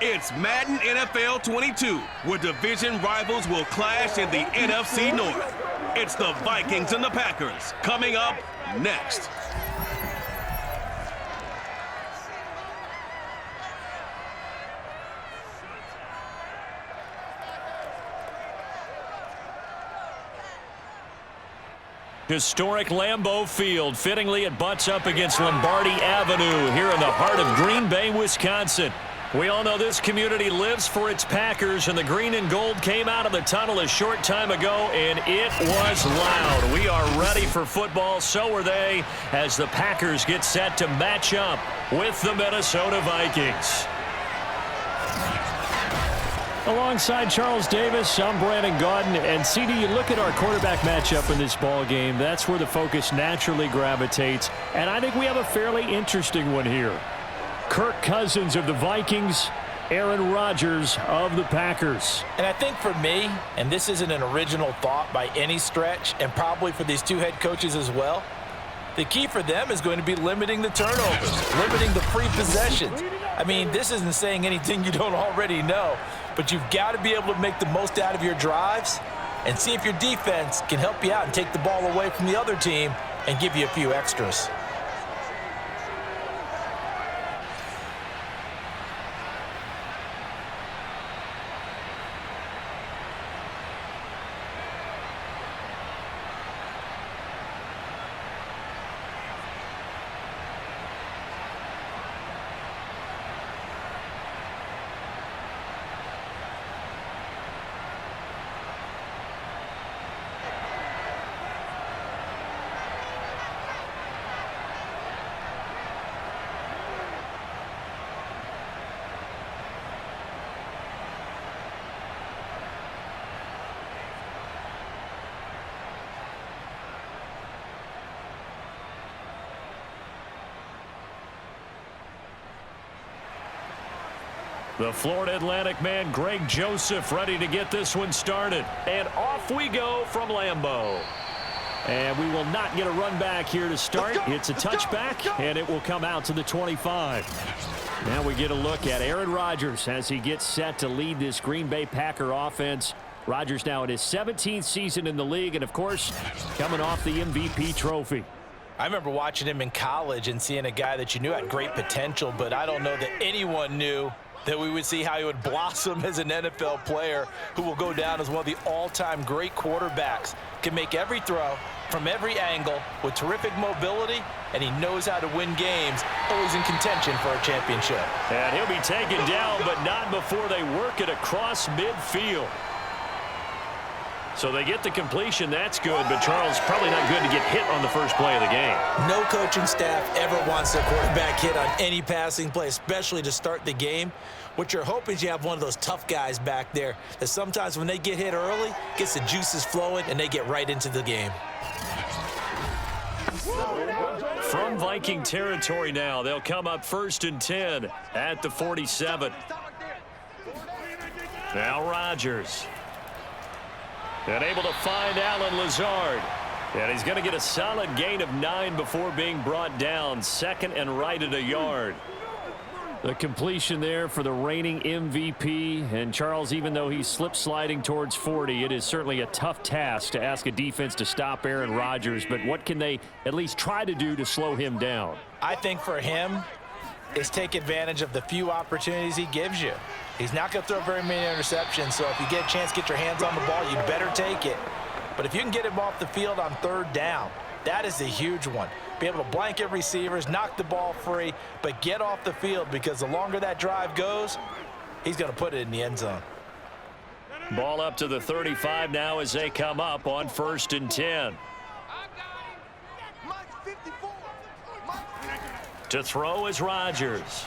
It's Madden NFL 22, where division rivals will clash in the NFC North. It's the Vikings and the Packers, coming up next. Historic Lambeau Field. Fittingly, it butts up against Lombardi Avenue here in the heart of Green Bay, Wisconsin. We all know this community lives for its Packers, and the green and gold came out of the tunnel a short time ago, and it was loud. We are ready for football. So are they, as the Packers get set to match up with the Minnesota Vikings. Alongside Charles Davis, I'm Brandon Gaudin, and CD, you look at our quarterback matchup in this ball game. That's where the focus naturally gravitates, and I think we have a fairly interesting one here. Kirk Cousins of the Vikings, Aaron Rodgers of the Packers. And I think for me, and this isn't an original thought by any stretch, and probably for these two head coaches as well, the key for them is going to be limiting the turnovers, limiting the free possessions. I mean, this isn't saying anything you don't already know, but you've got to be able to make the most out of your drives and see if your defense can help you out and take the ball away from the other team and give you a few extras. The Florida Atlantic man, Greg Joseph, ready to get this one started. And off we go from Lambeau. And we will not get a run back here to start. It's a touchback, and it will come out to the 25. Now we get a look at Aaron Rodgers as he gets set to lead this Green Bay Packer offense. Rodgers now in his 17th season in the league, and, of course, coming off the MVP trophy. I remember watching him in college and seeing a guy that you knew had great potential, but I don't know that anyone knew that we would see how he would blossom as an NFL player who will go down as one of the all-time great quarterbacks. Can make every throw from every angle with terrific mobility, and he knows how to win games, always in contention for a championship. And he'll be taken down, but not before they work it across midfield. So they get the completion. That's good, but Charles, probably not good to get hit on the first play of the game. No coaching staff ever wants their quarterback hit on any passing play, especially to start the game. What you're hoping is you have one of those tough guys back there that sometimes when they get hit early, gets the juices flowing, and they get right into the game. From Viking territory now, they'll come up 1st and 10 at the 47. Now Rodgers. And able to find Allen Lazard. And he's going to get a solid gain of 9 before being brought down. 2nd and right at a yard. The completion there for the reigning MVP. And Charles, even though he's slip-sliding towards 40, it is certainly a tough task to ask a defense to stop Aaron Rodgers. But what can they at least try to do to slow him down? I think for him is take advantage of the few opportunities he gives you. He's not going to throw very many interceptions, so if you get a chance to get your hands on the ball, you better take it. But if you can get him off the field on 3rd down, that is a huge one. Be able to blanket receivers, knock the ball free, but get off the field, because the longer that drive goes, he's going to put it in the end zone. Ball up to the 35 now as they come up on 1st and 10. To throw is Rodgers.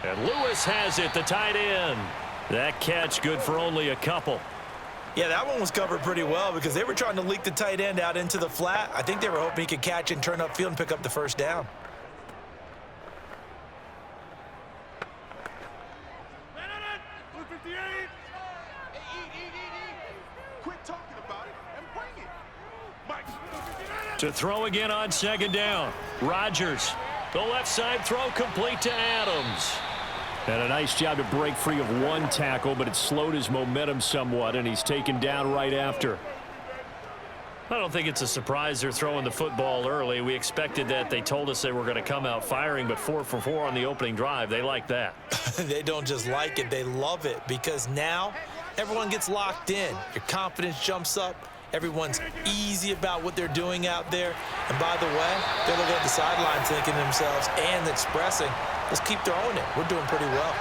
And Lewis has it, the tight end. That catch good for only a couple. Yeah, that one was covered pretty well because they were trying to leak the tight end out into the flat. I think they were hoping he could catch and turn upfield and pick up the 1st down. To throw again on 2nd down. Rodgers. The left side throw complete to Adams. And a nice job to break free of one tackle, but it slowed his momentum somewhat, and he's taken down right after. I don't think it's a surprise they're throwing the football early. We expected that. They told us they were going to come out firing, but 4 for 4 on the opening drive. They like that. They don't just like it, they love it, because now everyone gets locked in. Your confidence jumps up. Everyone's easy about what they're doing out there. And by the way, they're looking at the sidelines thinking to themselves and expressing, let's keep throwing it. We're doing pretty well.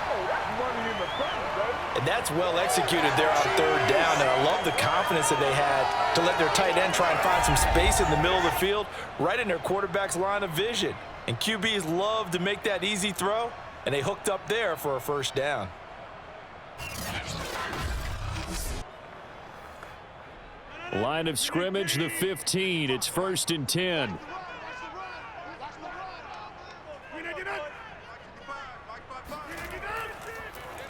And that's well executed there on third down. And I love the confidence that they had to let their tight end try and find some space in the middle of the field, right in their quarterback's line of vision. And QBs love to make that easy throw, and they hooked up there for a first down. Line of scrimmage, the 15. It's 1st and 10.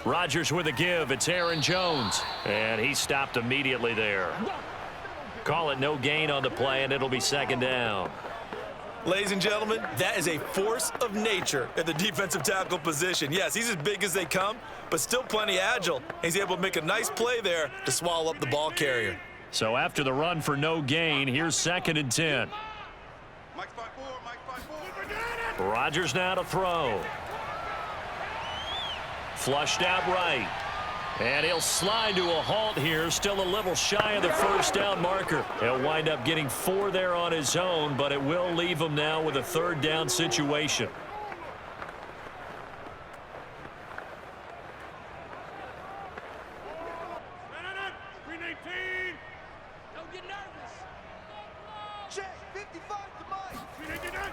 Rodgers with a give. It's Aaron Jones. And he stopped immediately there. Call it no gain on the play, and it'll be 2nd down. Ladies and gentlemen, that is a force of nature at the defensive tackle position. Yes, he's as big as they come, but still plenty agile. He's able to make a nice play there to swallow up the ball carrier. So after the run for no gain, here's 2nd and 10. Rodgers now to throw. Flushed out right. And he'll slide to a halt here, still a little shy of the first down marker. He'll wind up getting 4 there on his own, but it will leave him now with a 3rd down situation.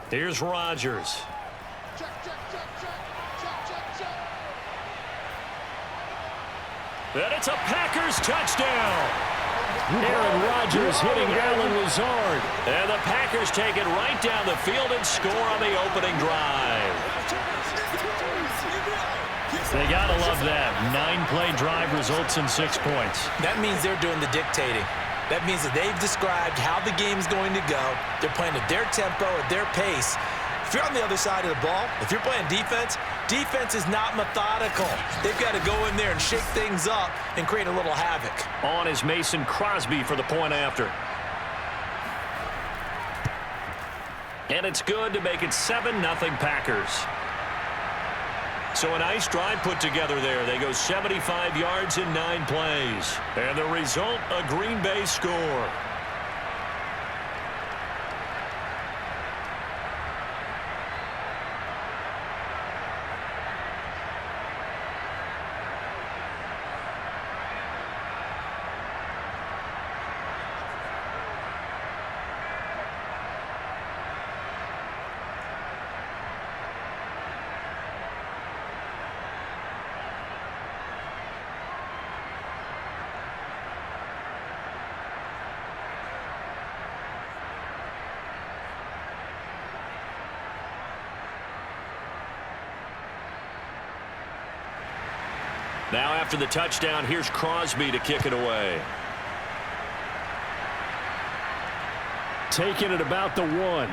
Here's Rodgers. And it's a Packers touchdown. Aaron Rodgers hitting Allen Lazard. And the Packers take it right down the field and score on the opening drive. They gotta love that. 9-play drive results in 6 points. That means they're doing the dictating. That means that they've described how the game's going to go. They're playing at their tempo, at their pace. If you're on the other side of the ball, if you're playing defense, defense is not methodical. They've got to go in there and shake things up and create a little havoc. On is Mason Crosby for the point after. And it's good to make it 7-0 Packers. So a nice drive put together there. They go 75 yards in 9 plays. And the result, a Green Bay score. Now after the touchdown, here's Crosby to kick it away. Taking it about the 1.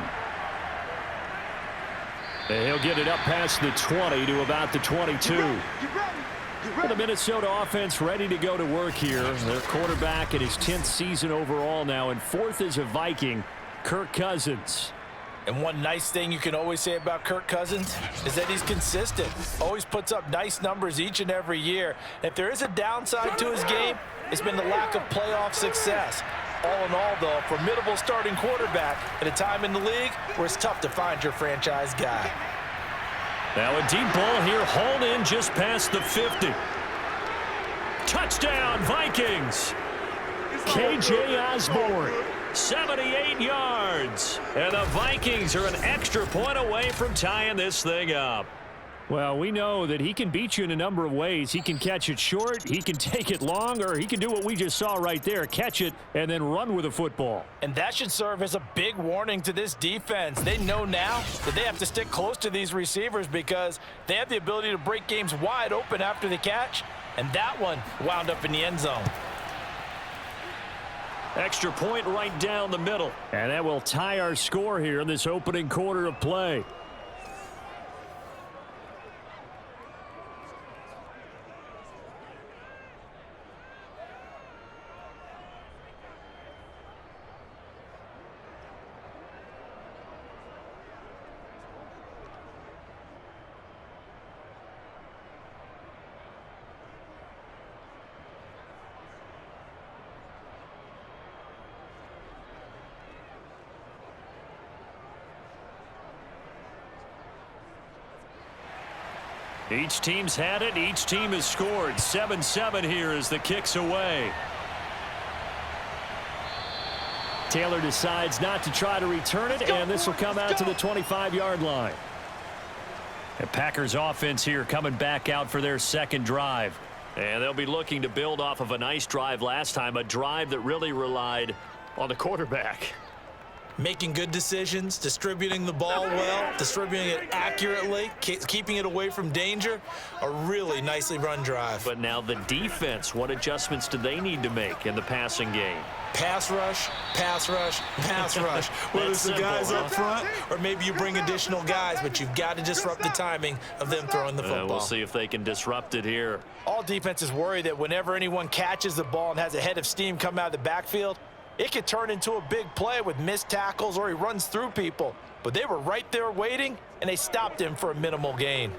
And he'll get it up past the 20 to about the 22. The Minnesota offense ready to go to work here. Their quarterback in his 10th season overall now, and 4th as a Viking, Kirk Cousins. And one nice thing you can always say about Kirk Cousins is that he's consistent. Always puts up nice numbers each and every year. If there is a downside to his game, it's been the lack of playoff success. All in all, though, a formidable starting quarterback at a time in the league where it's tough to find your franchise guy. Now a deep ball here, hauled in just past the 50. Touchdown, Vikings! KJ Osborne. 78 yards. And the Vikings are an extra point away from tying this thing up. Well, we know that he can beat you in a number of ways. He can catch it short, he can take it long, or he can do what we just saw right there, catch it and then run with the football. And that should serve as a big warning to this defense. They know now that they have to stick close to these receivers because they have the ability to break games wide open after the catch, and that one wound up in the end zone. Extra point right down the middle. And that will tie our score here in this opening quarter of play. Each team's had it. Each team has scored. 7-7 here as the kick's away. Taylor decides not to try to return it, and this will come out to the 25-yard line. The Packers offense here coming back out for their second drive. And they'll be looking to build off of a nice drive last time, a drive that really relied on the quarterback. Making good decisions, distributing the ball well, distributing it accurately, keeping it away from danger. A really nicely run drive. But now the defense, what adjustments do they need to make in the passing game? Pass rush, pass rush, pass rush. Whether it's the guys up front or maybe you bring additional guys, but you've got to disrupt the timing of them throwing the football. We'll see if they can disrupt it here. All defenses worry that whenever anyone catches the ball and has a head of steam come out of the backfield, it could turn into a big play with missed tackles or he runs through people. But they were right there waiting, and they stopped him for a minimal gain.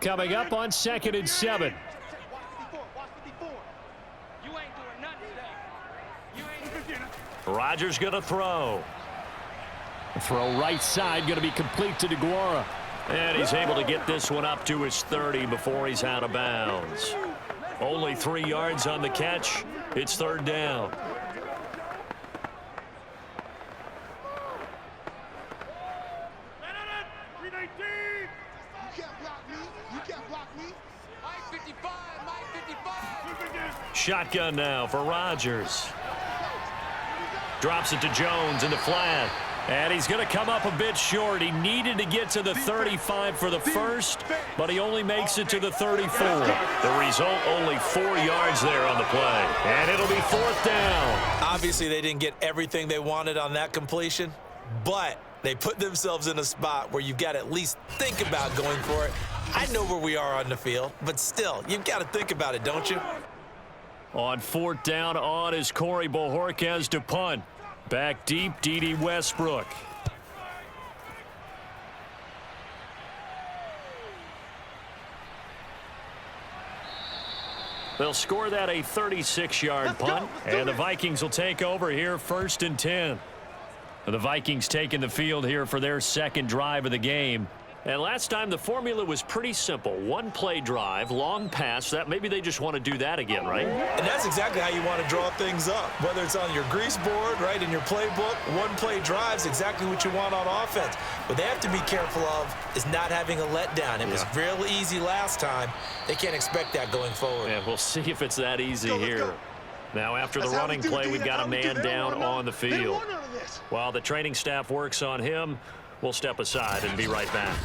Coming up on 2nd and 7. Rodgers going to throw. Throw right side, going to be complete to DeGuara. And he's able to get this one up to his 30 before he's out of bounds. Only 3 yards on the catch. It's 3rd down. Shotgun now for Rodgers. Drops it to Jones in the flat. And he's going to come up a bit short. He needed to get to the 35 for the first, but he only makes it to the 34. The result, only 4 yards there on the play. And it'll be 4th down. Obviously, they didn't get everything they wanted on that completion, but they put themselves in a spot where you've got to at least think about going for it. I know where we are on the field, but still, you've got to think about it, don't you? On 4th down, on is Corey Bojorquez to punt. Back deep, D.D. Westbrook. They'll score that a 36-yard punt, and the Vikings will take over here 1st and 10. The Vikings taking the field here for their second drive of the game. And last time the formula was pretty simple. 1-play drive, long pass. That maybe they just want to do that again, right? And that's exactly how you want to draw things up. Whether it's on your grease board, right, in your playbook, 1-play drive is exactly what you want on offense. What they have to be careful of is not having a letdown. It was real easy last time. They can't expect that going forward. Yeah, we'll see if it's that easy here. Now, after the running play, we've got a man down on the field. While the training staff works on him, we'll step aside and be right back.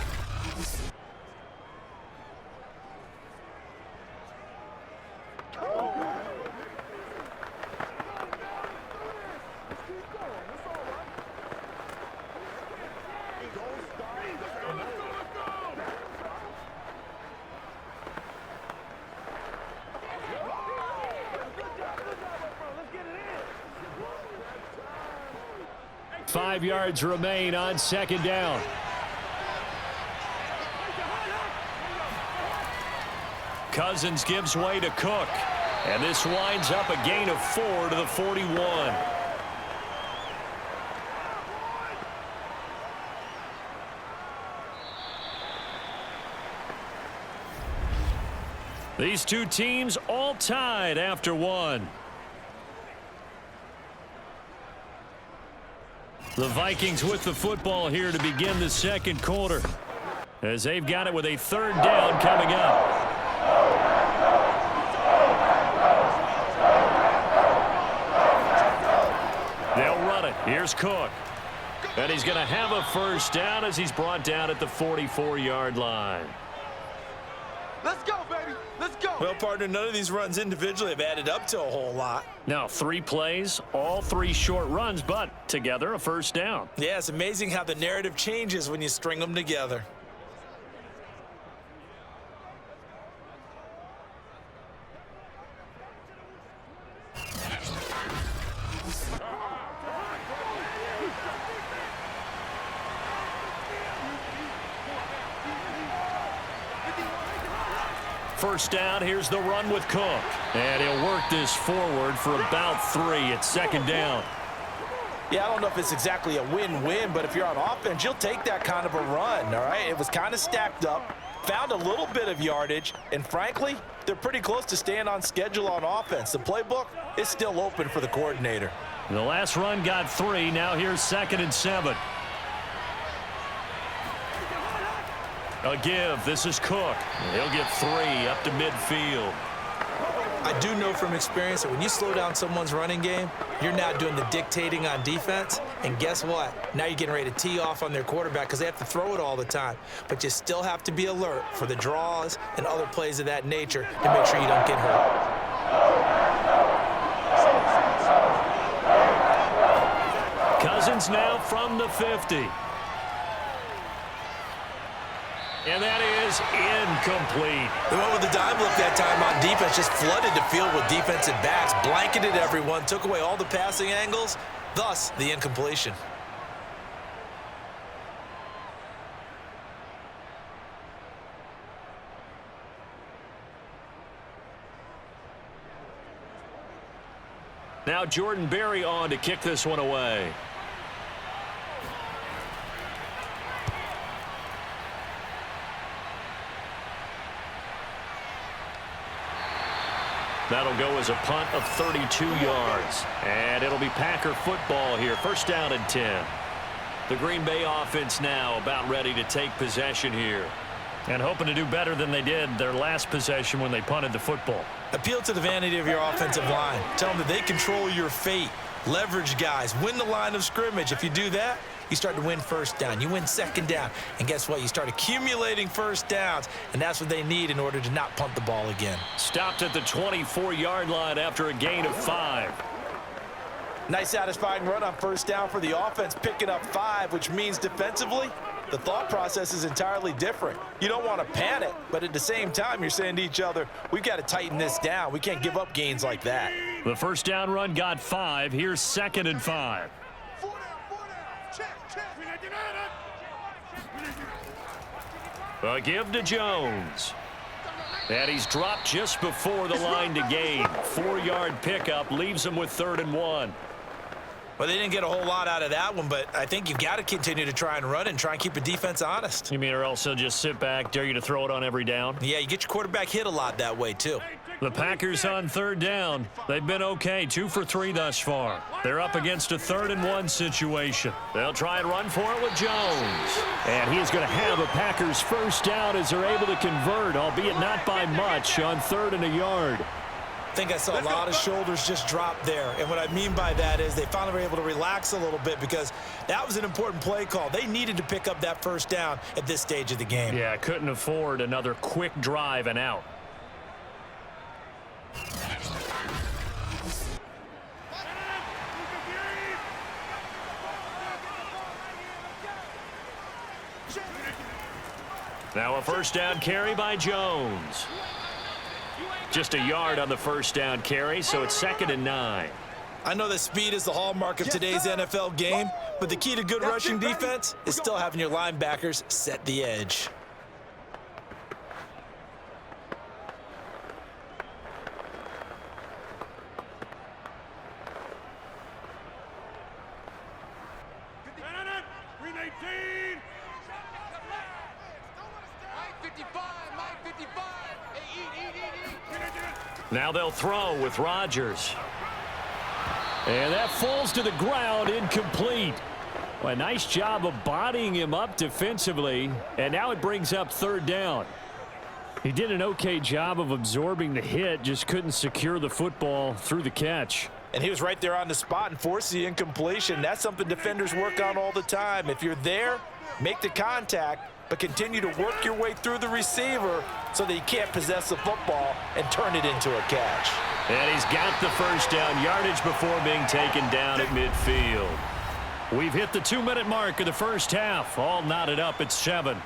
Five yards remain on 2nd down. Cousins gives way to Cook. And this winds up a gain of 4 to the 41. These two teams all tied after 1. The Vikings with the football here to begin the second quarter, as they've got it with a 3rd down coming up. They'll run it. Here's Cook. And he's going to have a 1st down as he's brought down at the 44-yard line. Let's go, baby. Let's go. Well, partner, none of these runs individually have added up to a whole lot. Now, 3 plays, all 3 short runs, but together a 1st down. Yeah, it's amazing how the narrative changes when you string them together. first down. Here's the run with Cook. And he'll work this forward for about 3. It's second down. Yeah, I don't know if it's exactly a win-win, but if you're on offense, you'll take that kind of a run, all right? It was kind of stacked up, found a little bit of yardage, and frankly, they're pretty close to staying on schedule on offense. The playbook is still open for the coordinator. The last run got 3. Now here's 2nd and 7. A give. This is Cook. He'll get 3 up to midfield. I do know from experience that when you slow down someone's running game, you're now doing the dictating on defense. And guess what? Now you're getting ready to tee off on their quarterback because they have to throw it all the time. But you still have to be alert for the draws and other plays of that nature to make sure you don't get hurt. Cousins now from the 50. And that is incomplete. They went with the dime look that time on defense, just flooded the field with defensive backs, blanketed everyone, took away all the passing angles, thus the incompletion. Now Jordan Berry on to kick this one away. That'll go as a punt of 32 yards. And it'll be Packer football here. First down and 10. The Green Bay offense now about ready to take possession here. And hoping to do better than they did their last possession when they punted the football. Appeal to the vanity of your offensive line. Tell them that they control your fate. Leverage guys. Win the line of scrimmage. If you do that, you start to win first down. You win second down. And guess what? You start accumulating first downs. And that's what they need in order to not punt the ball again. Stopped at the 24-yard line after a gain of 5. Nice satisfying run on first down for the offense, picking up 5, which means defensively, the thought process is entirely different. You don't want to panic, but at the same time, you're saying to each other, we've got to tighten this down. We can't give up gains like that. The first down run got 5. Here's 2nd and 5. A give to Jones. And he's dropped just before the line to gain. 4-yard pickup leaves him with 3rd and 1. Well, they didn't get a whole lot out of that one, but I think you've got to continue to try and run and try and keep the defense honest. You mean or else they'll just sit back, dare you to throw it on every down? Yeah, you get your quarterback hit a lot that way, too. The Packers on 3rd down. They've been okay, 2 for 3 thus far. They're up against a 3rd and 1 situation. They'll try and run for it with Jones. And he's going to have a Packers first down as they're able to convert, albeit not by much, on 3rd and a yard. I think I saw a lot of shoulders just drop there. And what I mean by that is they finally were able to relax a little bit because that was an important play call. They needed to pick up that first down at this stage of the game. Yeah, couldn't afford another quick drive and out. Now a first down carry by Jones. Just a yard on the first down carry, so it's 2nd and 9. I know that speed is the hallmark of today's NFL game, but the key to good rushing defense is still having your linebackers set the edge. Now they'll throw with Rodgers. And that falls to the ground, incomplete. Well, a nice job of bodying him up defensively, and now it brings up 3rd down. He did an okay job of absorbing the hit, just couldn't secure the football through the catch. And he was right there on the spot and forced the incompletion. That's something defenders work on all the time. If you're there, make the contact, but continue to work your way through the receiver so that he can't possess the football and turn it into a catch. And he's got the first down yardage before being taken down at midfield. We've hit the 2-minute mark of the first half. All knotted up at 7.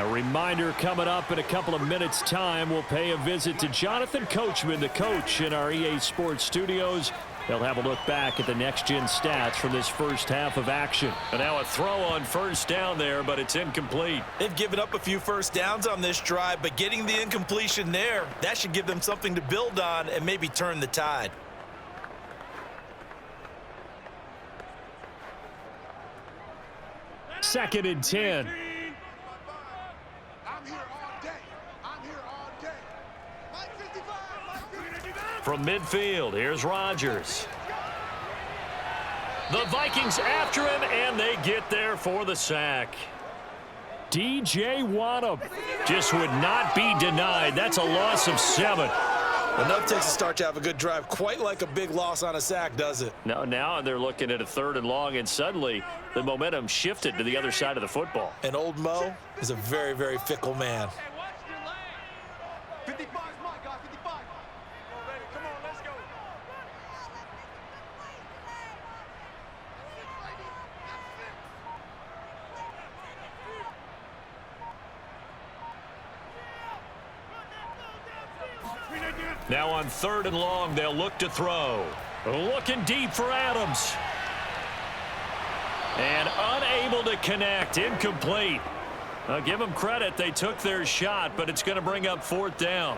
A reminder coming up in a couple of minutes' time. We'll pay a visit to Jonathan Coachman, the coach in our EA Sports studios. They'll have a look back at the next-gen stats from this first half of action. And now a throw on first down there, but it's incomplete. They've given up a few first downs on this drive, but getting the incompletion there, that should give them something to build on and maybe turn the tide. Second and 10. I'm here all day. I'm here all day. Mike 55, Mike 55. From midfield, here's Rodgers. The Vikings after him, and they get there for the sack. DJ Waddle just would not be denied. That's a loss of 7. Enough takes a start to have a good drive, quite like a big loss on a sack, does it? Now they're looking at a 3rd and long, and suddenly the momentum shifted to the other side of the football. And old Mo is a very, very fickle man. 55 is mine, guys. 55. Come on, baby. Come on, let's go. Now on 3rd and long, they'll look to throw. Looking deep for Adams. And unable to connect. Incomplete. I'll give them credit. They took their shot, but it's going to bring up 4th down.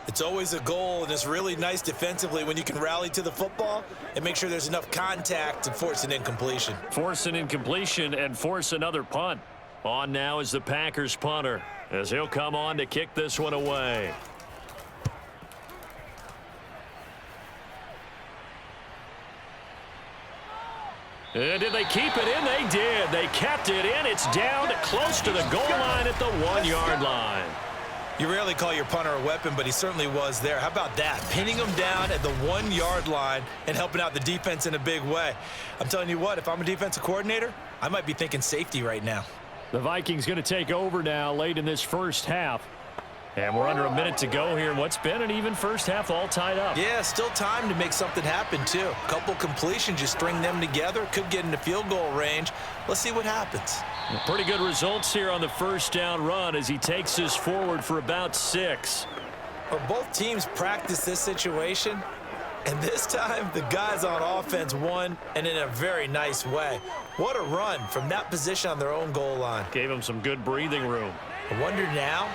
It's always a goal, and it's really nice defensively when you can rally to the football and make sure there's enough contact to force an incompletion. Force an incompletion and force another punt. On now is the Packers punter, as he'll come on to kick this one away. Did they keep it in? They did. They kept it in. It's down close to the goal line at the 1-yard line. You rarely call your punter a weapon, but he certainly was there. How about that? Pinning him down at the 1-yard line and helping out the defense in a big way. I'm telling you what, if I'm a defensive coordinator, I might be thinking safety right now. The Vikings going to take over now late in this first half. And we're under a minute to go here in what's been an even first half, all tied up. Yeah, still time to make something happen, too. A couple completions, you string them together, could get into field goal range. Let's see what happens. Pretty good results here on the first down run as he takes us forward for about 6. Well, both teams practice this situation, and this time the guys on offense won, and in a very nice way. What a run from that position on their own goal line. Gave him some good breathing room. I wonder now,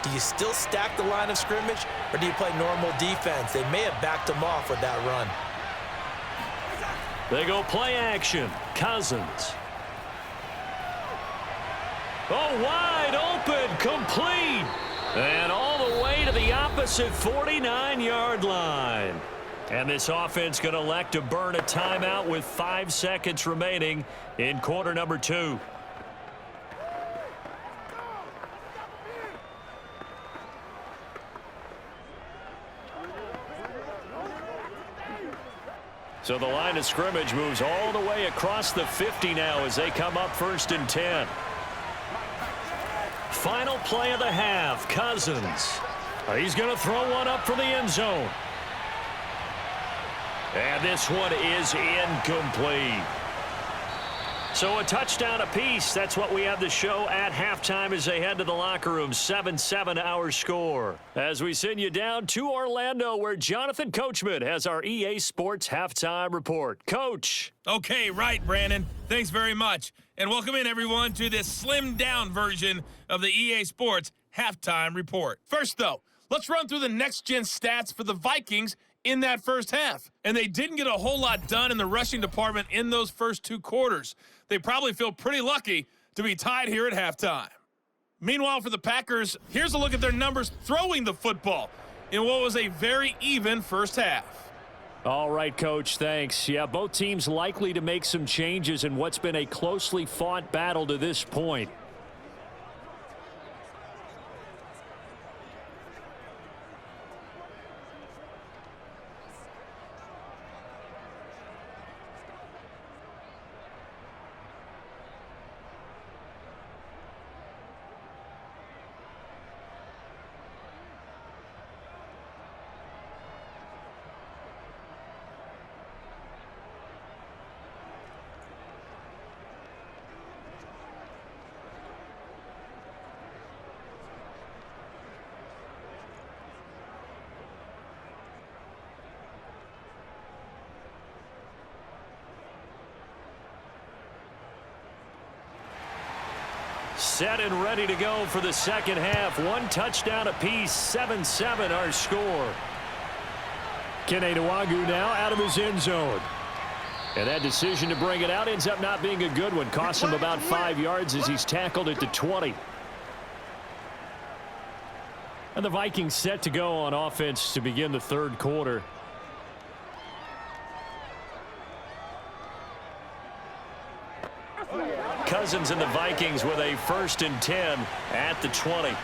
do you still stack the line of scrimmage, or do you play normal defense? They may have backed them off with that run. They go play action. Cousins. Oh, wide open, complete. And all the way to the opposite 49-yard line. And this offense going to elect to burn a timeout with 5 seconds remaining in quarter number 2. So the line of scrimmage moves all the way across the 50 now as they come up 1st and 10. Final play of the half, Cousins. He's going to throw one up for the end zone. And this one is incomplete. So a touchdown apiece. That's what we have to show at halftime as they head to the locker room. 7-7 our score. As we send you down to Orlando where Jonathan Coachman has our EA Sports halftime report. Coach. Okay, right, Brandon. Thanks very much. And welcome in, everyone, to this slimmed-down version of the EA Sports halftime report. First, though, let's run through the next-gen stats for the Vikings in that first half. And they didn't get a whole lot done in the rushing department in those first 2 quarters. They probably feel pretty lucky to be tied here at halftime. Meanwhile, for the Packers, here's a look at their numbers throwing the football in what was a very even first half. All right, Coach, thanks. Yeah, both teams likely to make some changes in what's been a closely fought battle to this point. set and ready to go for the second half. One touchdown apiece, 7-7 our score. Keneduagu now out of his end zone. And that decision to bring it out ends up not being a good one. Costs him about 5 yards as he's tackled at the 20. And the Vikings set to go on offense to begin the third quarter. Cousins and the Vikings with a 1st and 10 at the 20.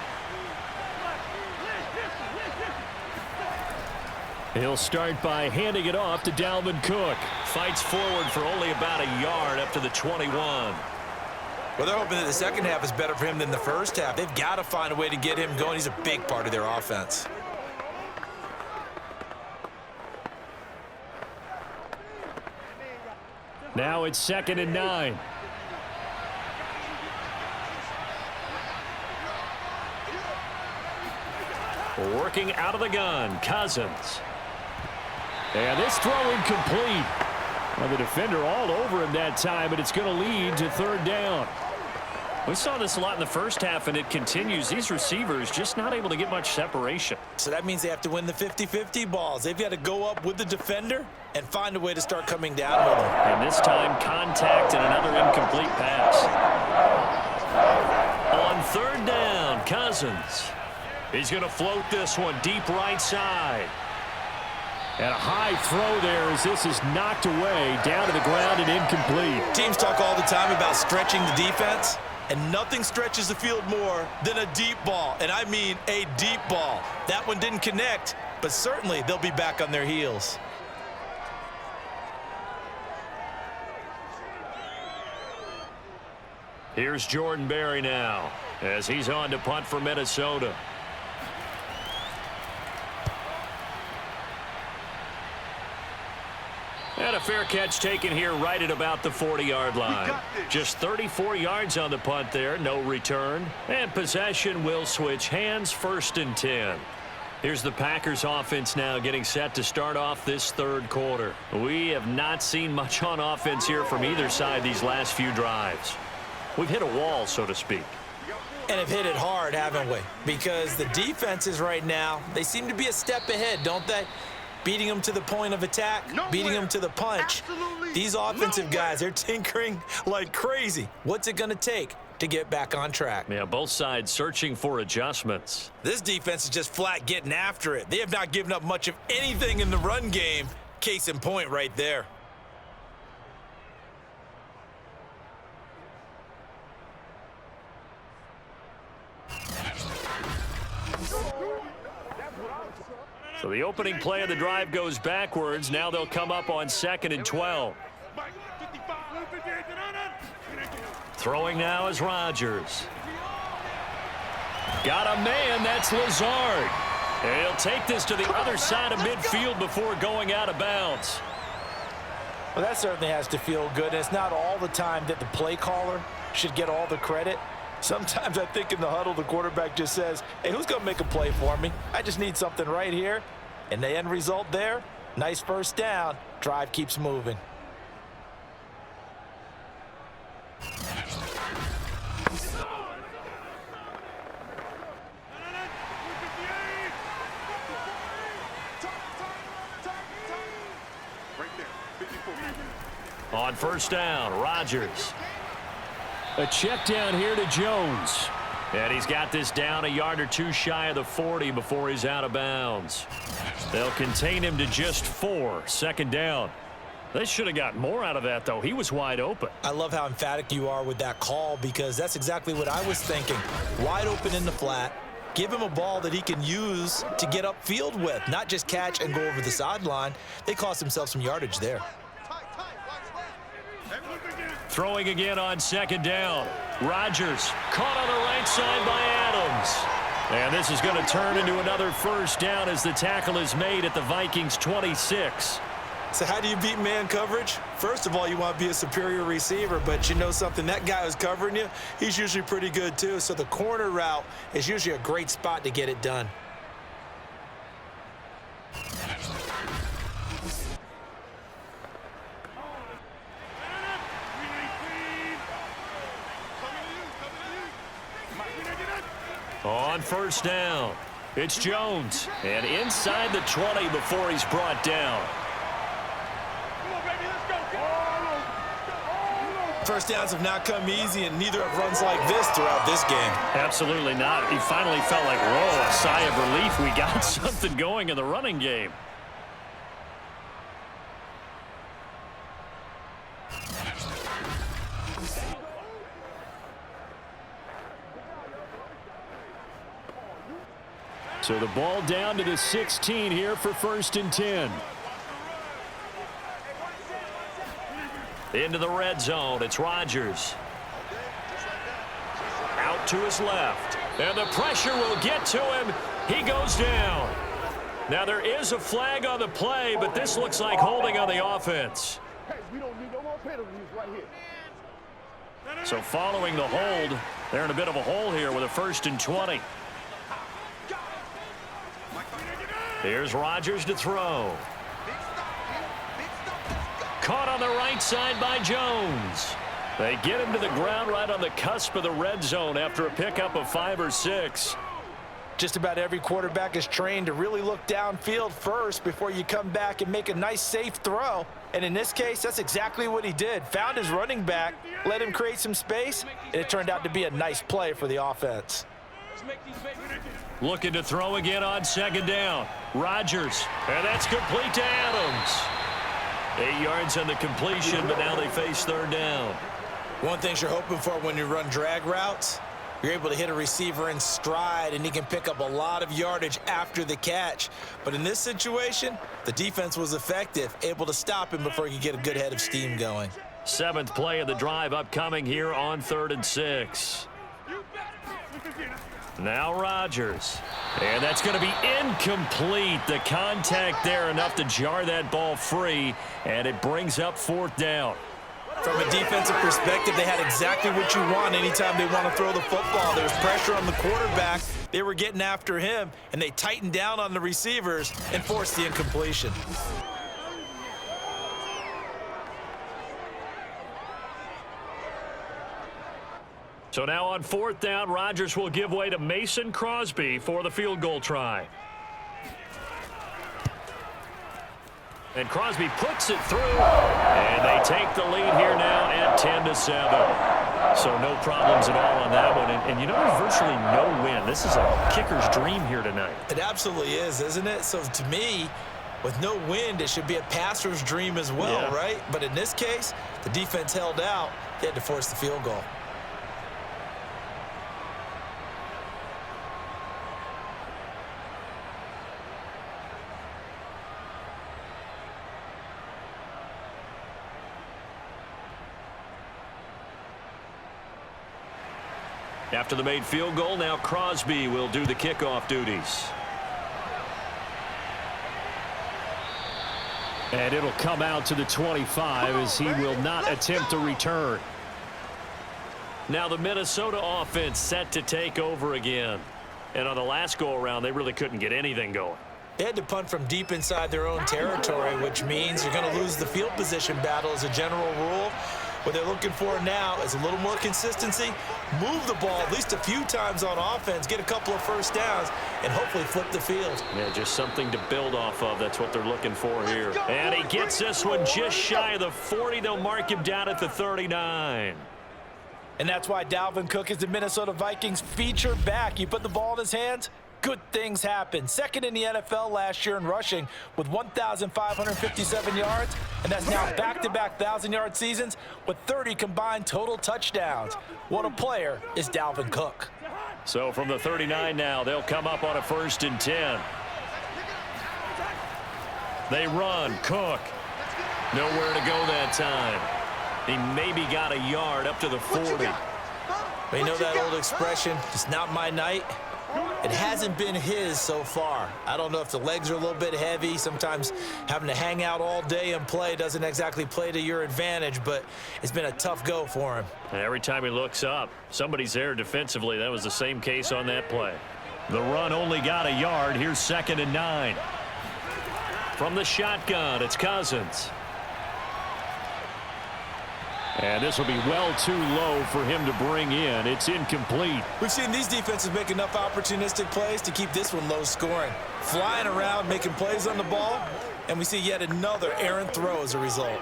He'll start by handing it off to Dalvin Cook. Fights forward for only about a yard up to the 21. Well, they're hoping that the second half is better for him than the first half. They've got to find a way to get him going. He's a big part of their offense. Now it's 2nd and 9. Working out of the gun, Cousins. And this throw incomplete. Well, the defender all over him that time, but it's going to lead to 3rd down. We saw this a lot in the first half, and it continues. These receivers just not able to get much separation. So that means they have to win the 50-50 balls. They've got to go up with the defender and find a way to start coming down with him. And this time, contact and another incomplete pass. On 3rd down, Cousins. He's going to float this one deep right side. And a high throw there as this is knocked away down to the ground and incomplete. Teams talk all the time about stretching the defense, and nothing stretches the field more than a deep ball. And I mean a deep ball. That one didn't connect, but certainly they'll be back on their heels. Here's Jordan Berry now as he's on to punt for Minnesota. And a fair catch taken here right at about the 40-yard line. Just 34 yards on the punt there, no return. And possession will switch hands, 1st and 10. Here's the Packers offense now getting set to start off this 3rd quarter. We have not seen much on offense here from either side these last few drives. We've hit a wall, so to speak. And have hit it hard, haven't we? Because the defenses right now, they seem to be a step ahead, don't they? Beating them to the point of attack, beating them to the punch. These offensive guys, they're tinkering like crazy. What's it going to take to get back on track? Yeah, both sides searching for adjustments. This defense is just flat getting after it. They have not given up much of anything in the run game. Case in point right there. So the opening play of the drive goes backwards. Now they'll come up on 2nd and 12. Throwing now is Rodgers. Got a man, that's Lazard. And he'll take this to the other side of midfield before going out of bounds. Well, that certainly has to feel good. It's not all the time that the play caller should get all the credit. Sometimes I think in the huddle, the quarterback just says, hey, who's going to make a play for me? I just need something right here. And the end result there, nice 1st down. Drive keeps moving. On 1st down, Rodgers. A check down here to Jones. And he's got this down a yard or two shy of the 40 before he's out of bounds. They'll contain him to just 4. 2nd down. They should have got more out of that, though. He was wide open. I love how emphatic you are with that call because that's exactly what I was thinking. Wide open in the flat. Give him a ball that he can use to get upfield with, not just catch and go over the sideline. They cost themselves some yardage there. Throwing again on 2nd down. Rodgers caught on the right side by Adams. And this is going to turn into another 1st down as the tackle is made at the Vikings 26. So how do you beat man coverage? First of all, you want to be a superior receiver, but you know something, that guy who's covering you, he's usually pretty good too. So the corner route is usually a great spot to get it done. on first down. It's Jones. And inside the 20 before he's brought down. First downs have not come easy, and neither have runs like this throughout this game. Absolutely not. He finally felt like, whoa, a sigh of relief. We got something going in the running game. So the ball down to the 16 here for 1st and 10. Into the red zone. It's Rodgers. Out to his left. And the pressure will get to him. He goes down. Now there is a flag on the play, but this looks like holding on the offense. So following the hold, they're in a bit of a hole here with a 1st and 20. Here's Rodgers to throw. Caught on the right side by Jones. They get him to the ground right on the cusp of the red zone after a pickup of 5 or 6. Just about every quarterback is trained to really look downfield first before you come back and make a nice, safe throw. And in this case, that's exactly what he did. Found his running back, let him create some space, and it turned out to be a nice play for the offense. Looking to throw again on 2nd down. Rodgers, and that's complete to Adams. 8 yards on the completion, but now they face 3rd down. One thing you're hoping for when you run drag routes, you're able to hit a receiver in stride, and he can pick up a lot of yardage after the catch. But in this situation, the defense was effective, able to stop him before he could get a good head of steam going. 7th play of the drive upcoming here on 3rd and 6. Now Rodgers. And that's going to be incomplete. The contact there enough to jar that ball free, and it brings up 4th down. From a defensive perspective, they had exactly what you want anytime they want to throw the football. There was pressure on the quarterback. They were getting after him, and they tightened down on the receivers and forced the incompletion. So now on 4th down, Rodgers will give way to Mason Crosby for the field goal try. And Crosby puts it through, and they take the lead here now at 10-7. So no problems at all on that one. And you know, there's virtually no win. This is a kicker's dream here tonight. It absolutely is, isn't it? So to me, with no wind, it should be a passer's dream as well, right? But in this case, the defense held out. They had to force the field goal. After the made field goal, now Crosby will do the kickoff duties. And it'll come out to the 25 as he will not attempt to return. Now the Minnesota offense set to take over again. And on the last go-around, they really couldn't get anything going. They had to punt from deep inside their own territory, which means you're going to lose the field position battle as a general rule. What they're looking for now is a little more consistency, move the ball at least a few times on offense, get a couple of 1st downs, and hopefully flip the field. Yeah, just something to build off of. That's what they're looking for here. And he gets this one just shy of the 40. They'll mark him down at the 39. And that's why Dalvin Cook is the Minnesota Vikings feature back. You put the ball in his hands, good things happen. 2nd in the NFL last year in rushing with 1,557 yards, and that's now back-to-back 1,000-yard seasons with 30 combined total touchdowns. What a player is Dalvin Cook. So from the 39 now, they'll come up on a 1st and 10. They run. Cook. Nowhere to go that time. He maybe got a yard up to the 40. But you know that old expression, it's not my night? It hasn't been his so far. I don't know if the legs are a little bit heavy. Sometimes having to hang out all day and play doesn't exactly play to your advantage, but it's been a tough go for him. And every time he looks up, somebody's there defensively. That was the same case on that play. The run only got a yard. Here's 2nd and 9. From the shotgun, it's Cousins. And this will be well too low for him to bring in. It's incomplete. We've seen these defenses make enough opportunistic plays to keep this one low scoring. Flying around, making plays on the ball, and we see yet another errant throw as a result.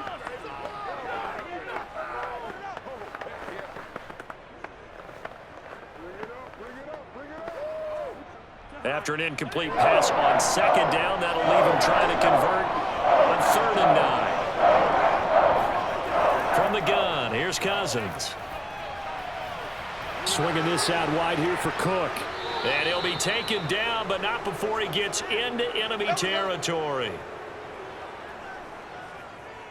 After an incomplete pass on second down, that'll leave him trying to convert on 3rd and 9. From the gun, here's Cousins. Swinging this out wide here for Cook. And he'll be taken down, but not before he gets into enemy territory.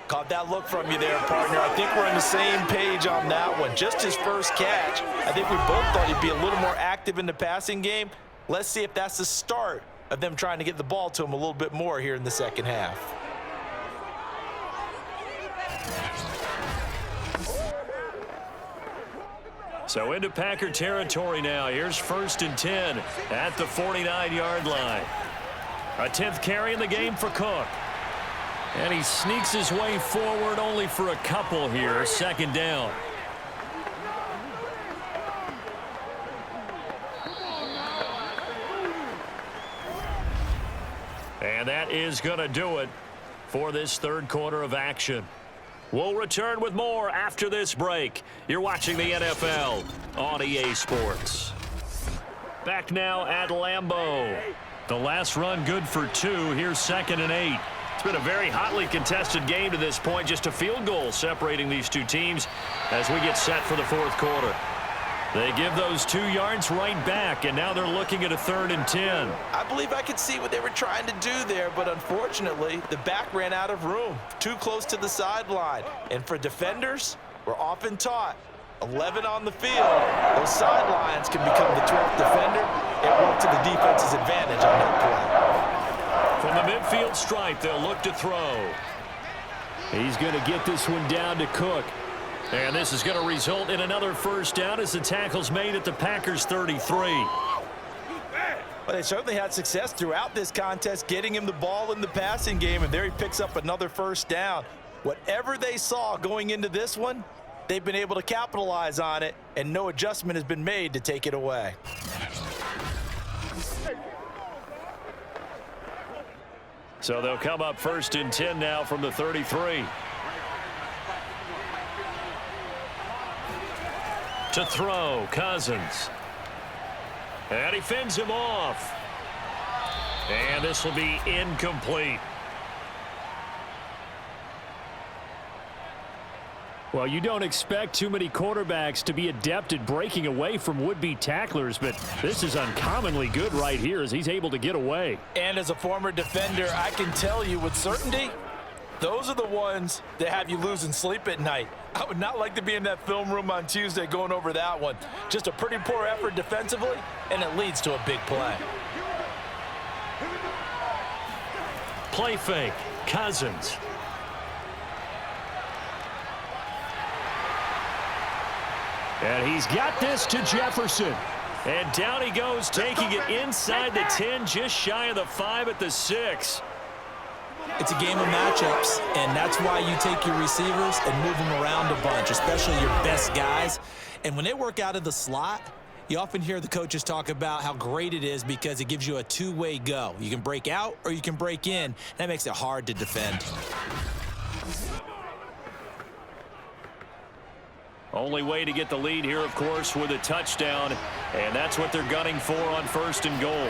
Caught that look from you there, partner. I think we're on the same page on that one. Just his first catch. I think we both thought he'd be a little more active in the passing game. Let's see if that's the start of them trying to get the ball to him a little bit more here in the second half. So into Packer territory now. Here's 1st and 10 at the 49-yard line. A 10th carry in the game for Cook. And he sneaks his way forward only for a couple here. 2nd down. And that is going to do it for this 3rd quarter of action. We'll return with more after this break. You're watching the NFL on EA Sports. Back now at Lambeau. The last run good for 2. Here's 2nd and 8. It's been a very hotly contested game to this point. Just a field goal separating these two teams as we get set for the 4th quarter. They give those 2 yards right back, and now they're looking at a 3rd and 10. I believe I could see what they were trying to do there, but unfortunately, the back ran out of room, too close to the sideline. And for defenders, we're often taught, 11 on the field, those sidelines can become the 12th defender. It worked to the defense's advantage on that play. From the midfield stripe, they'll look to throw. He's going to get this one down to Cook. And this is going to result in another 1st down as the tackle's made at the Packers 33. Well, they certainly had success throughout this contest, getting him the ball in the passing game, and there he picks up another 1st down. Whatever they saw going into this one, they've been able to capitalize on it, and no adjustment has been made to take it away. So they'll come up 1st and 10 now from the 33. To throw, Cousins. And he fends him off. And this will be incomplete. Well, you don't expect too many quarterbacks to be adept at breaking away from would-be tacklers, but this is uncommonly good right here as he's able to get away. And as a former defender, I can tell you with certainty, those are the ones that have you losing sleep at night. I would not like to be in that film room on Tuesday going over that one. Just a pretty poor effort defensively, and it leads to a big play. Play fake, Cousins. And he's got this to Jefferson. And down he goes, taking it inside the 10, just shy of the 5 at the 6. It's a game of matchups, and that's why you take your receivers and move them around a bunch, especially your best guys. And when they work out of the slot, you often hear the coaches talk about how great it is because it gives you a two-way go. You can break out or you can break in. That makes it hard to defend. Only way to get the lead here, of course, with a touchdown, and that's what they're gunning for on 1st and goal.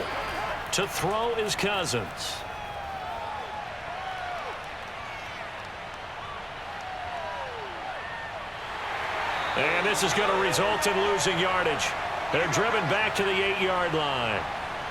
To throw is Cousins. And this is going to result in losing yardage. They're driven back to the 8-yard line.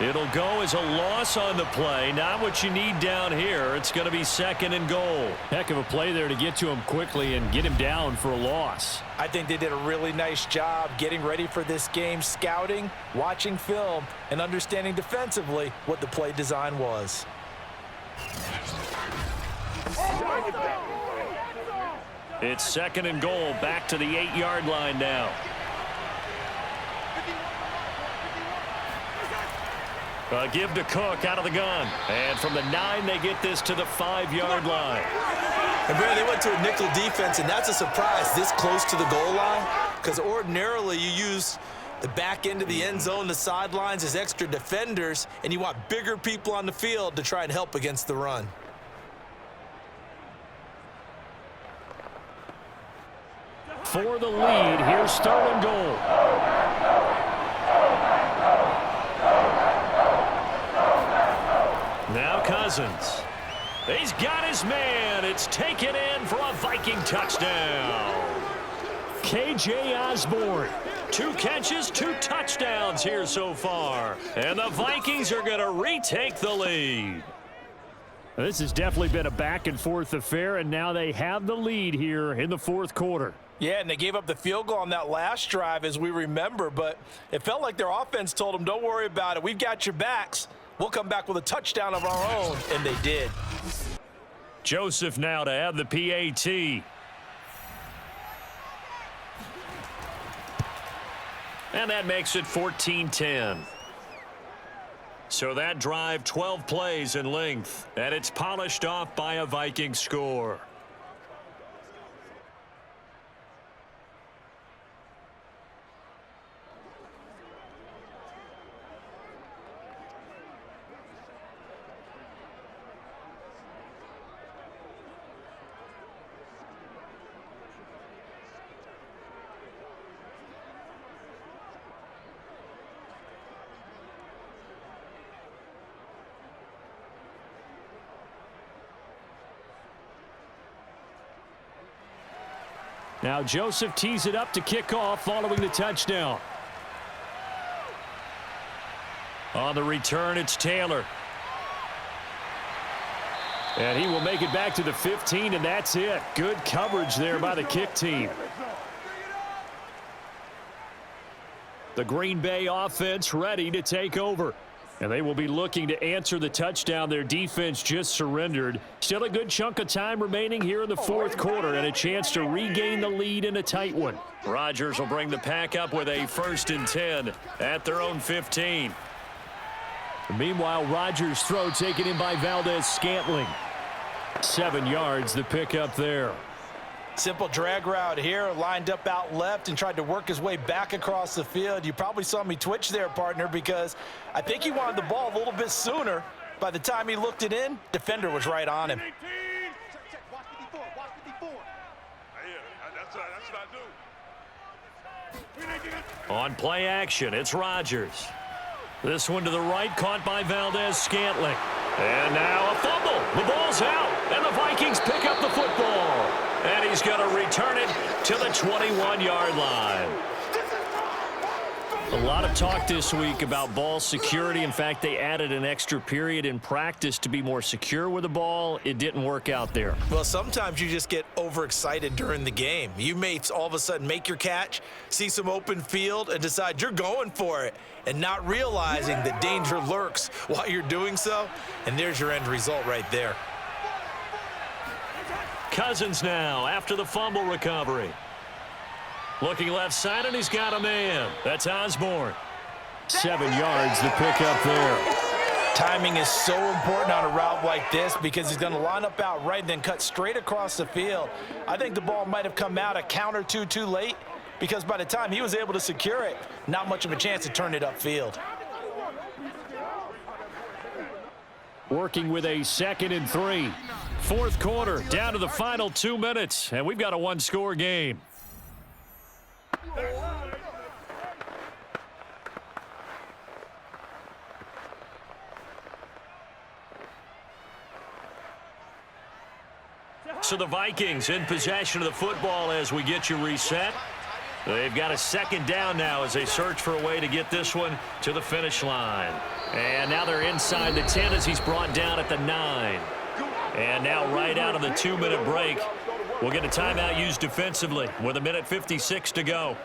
It'll go as a loss on the play. Not what you need down here. It's going to be 2nd and goal. Heck of a play there to get to him quickly and get him down for a loss. I think they did a really nice job getting ready for this game, scouting, watching film, and understanding defensively what the play design was. It's 2nd and goal, back to the 8-yard line now. Give to Cook out of the gun. And from the 9, they get this to the 5-yard line. And Barry, they went to a nickel defense, and that's a surprise this close to the goal line, because ordinarily you use the back end of the end zone, the sidelines as extra defenders, and you want bigger people on the field to try and help against the run. For the lead, here's third and goal. Now Cousins. He's got his man. It's taken in for a Viking touchdown. K.J. Osborne. 2 catches, 2 touchdowns here so far. And the Vikings are going to retake the lead. This has definitely been a back-and-forth affair, and now they have the lead here in the fourth quarter. Yeah, and they gave up the field goal on that last drive, as we remember, but it felt like their offense told them, don't worry about it. We've got your backs. We'll come back with a touchdown of our own, and they did. Joseph now to add the PAT. And that makes it 14-10. So that drive, 12 plays in length, and it's polished off by a Viking score. Now Joseph tees it up to kick off following the touchdown. On the return, it's Taylor. And he will make it back to the 15, and that's it. Good coverage there by the kick team. The Green Bay offense ready to take over. And they will be looking to answer the touchdown their defense just surrendered. Still a good chunk of time remaining here in the fourth quarter and a chance to regain the lead in a tight one. Rodgers will bring the pack up with a 1st and 10 at their own 15. Meanwhile, Rodgers' throw taken in by Valdez-Scantling. 7 yards, the pickup there. Simple drag route here, lined up out left and tried to work his way back across the field. You probably saw me twitch there, partner, because I think he wanted the ball a little bit sooner. By the time he looked it in, defender was right on him. On play action, it's Rodgers. This one to the right, caught by Valdez-Scantling. And now a fumble. The ball's out, and the Vikings pick up the football. And he's going to return it to the 21-yard line. A lot of talk this week about ball security. In fact, they added an extra period in practice to be more secure with the ball. It didn't work out there. Well, sometimes you just get overexcited during the game. You may all of a sudden make your catch, see some open field, and decide you're going for it, and not realizing that danger lurks while you're doing so. And there's your end result right there. Cousins now after the fumble recovery. Looking left side, and he's got a man. That's Osborne. 7 yards, the pickup there. Timing is so important on a route like this because he's going to line up out right and then cut straight across the field. I think the ball might have come out a count or two too late because by the time he was able to secure it, not much of a chance to turn it upfield. Working with a 2nd and 3. Fourth quarter, down to the final 2 minutes, and we've got a one-score game. So the Vikings in possession of the football as we get you reset. They've got a 2nd down now as they search for a way to get this one to the finish line. And now they're inside the 10 as he's brought down at the 9. And now right out of the 2-minute break, we'll get a timeout used defensively with 1:56 to go.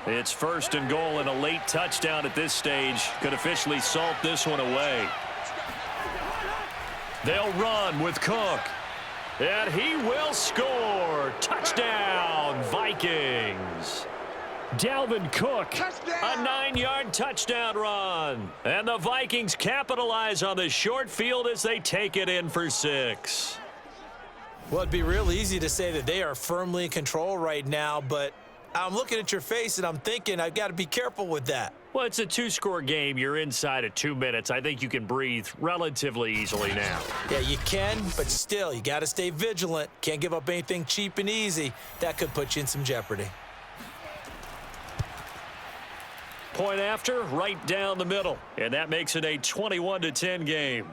It's 1st and goal, and a late touchdown at this stage could officially salt this one away. They'll run with Cook. And he will score. Touchdown, Vikings. Dalvin Cook, a 9-yard touchdown run. And the Vikings capitalize on the short field as they take it in for 6. Well, it'd be real easy to say that they are firmly in control right now, but I'm looking at your face and I'm thinking I've got to be careful with that. Well, it's a 2-score game. You're inside of 2 minutes. I think you can breathe relatively easily now. Yeah, you can, but still, you got to stay vigilant. Can't give up anything cheap and easy. That could put you in some jeopardy. Point after, right down the middle. And that makes it a 21-10 game.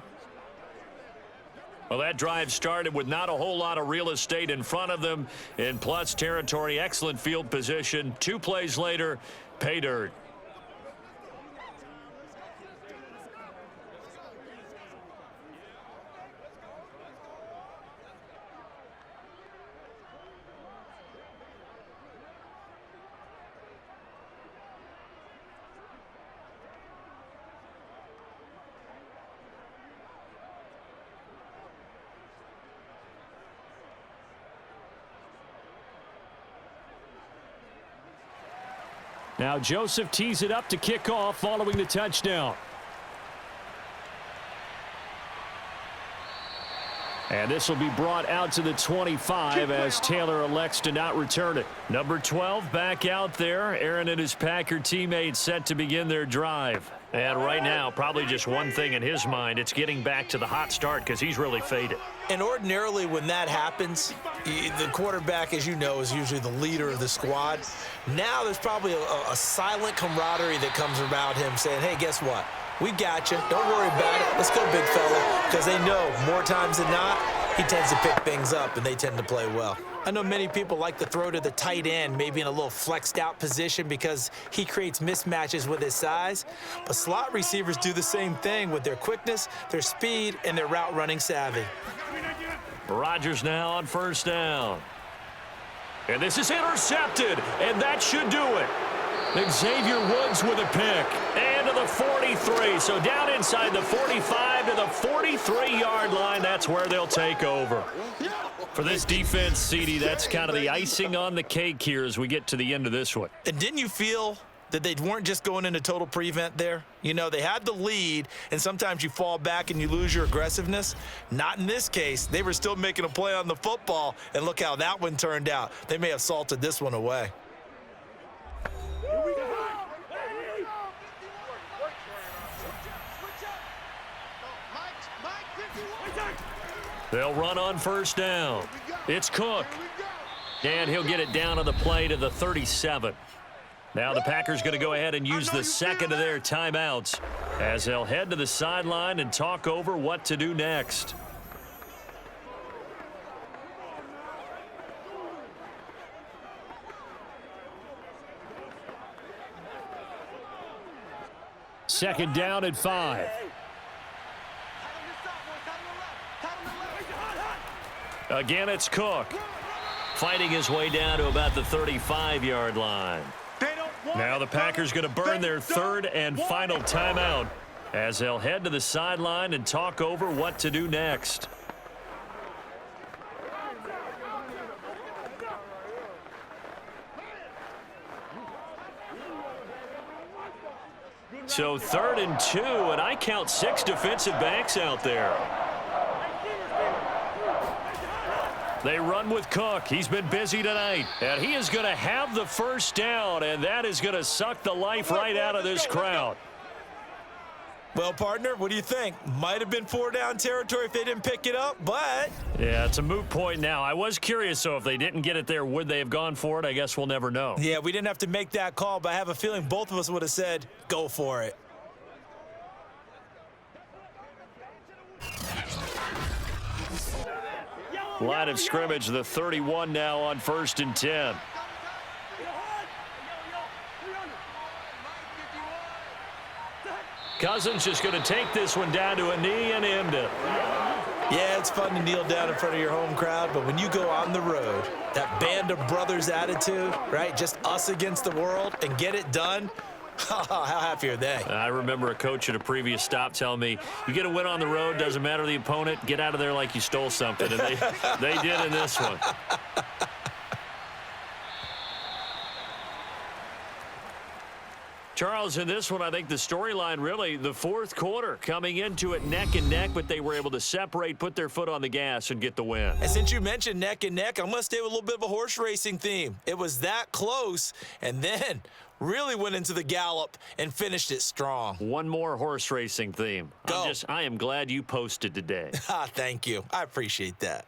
Well, that drive started with not a whole lot of real estate in front of them. In plus territory, excellent field position. 2 plays later, pay dirt. Now Joseph tees it up to kick off following the touchdown. And this will be brought out to the 25 as Taylor elects to not return it. Number 12 back out there. Aaron and his Packer teammates set to begin their drive. And right now, probably just one thing in his mind. It's getting back to the hot start because he's really faded. And ordinarily when that happens, the quarterback, as you know, is usually the leader of the squad. Now there's probably a silent camaraderie that comes about him saying, hey, guess what? We got you. Don't worry about it. Let's go, big fella. Because they know more times than not, he tends to pick things up, and they tend to play well. I know many people like to throw to the tight end, maybe in a little flexed out position because he creates mismatches with his size. But slot receivers do the same thing with their quickness, their speed, and their route running savvy. Rodgers now on first down. And this is intercepted, and that should do it. Xavier Woods with a pick. And to the 43. So down inside the 45 to the 43-yard line. That's where they'll take over. For this defense, CD, that's kind of the icing on the cake here as we get to the end of this one. And didn't you feel that they weren't just going into total prevent there? You know, they had the lead, and sometimes you fall back and you lose your aggressiveness. Not in this case. They were still making a play on the football, and look how that one turned out. They may have salted this one away. They'll run on first down. It's Cook. And he'll get it down on the play to the 37. Now the Packers going to go ahead and use the second of their timeouts as they'll head to the sideline and talk over what to do next. Second down at 5. Again, it's Cook. Fighting his way down to about the 35-yard line. Now the Packers going to burn their third and final timeout as they'll head to the sideline and talk over what to do next. So 3rd and 2, and I count 6 defensive backs out there. They run with Cook. He's been busy tonight. And he is going to have the first down, and that is going to suck the life right out of this crowd. Well, partner, what do you think? Might have been 4-down territory if they didn't pick it up, but... Yeah, it's a moot point now. I was curious, so if they didn't get it there, would they have gone for it? I guess we'll never know. Yeah, we didn't have to make that call, but I have a feeling both of us would have said, go for it. Line of scrimmage, the 31 now on 1st and 10. Cousins just going to take this one down to a knee and end it. Yeah, it's fun to kneel down in front of your home crowd, but when you go on the road, that band of brothers attitude, right, just us against the world, and get it done, How happy are they? I remember a coach at a previous stop telling me, you get a win on the road, doesn't matter the opponent, get out of there like you stole something. And they did in this one. Charles, in this one, I think the storyline really, the fourth quarter, coming into it neck and neck, but they were able to separate, put their foot on the gas, and get the win. And since you mentioned neck and neck, I'm going to stay with a little bit of a horse racing theme. It was that close, and then really went into the gallop and finished it strong. One more horse racing theme. Go. I am glad you posted today. Thank you. I appreciate that.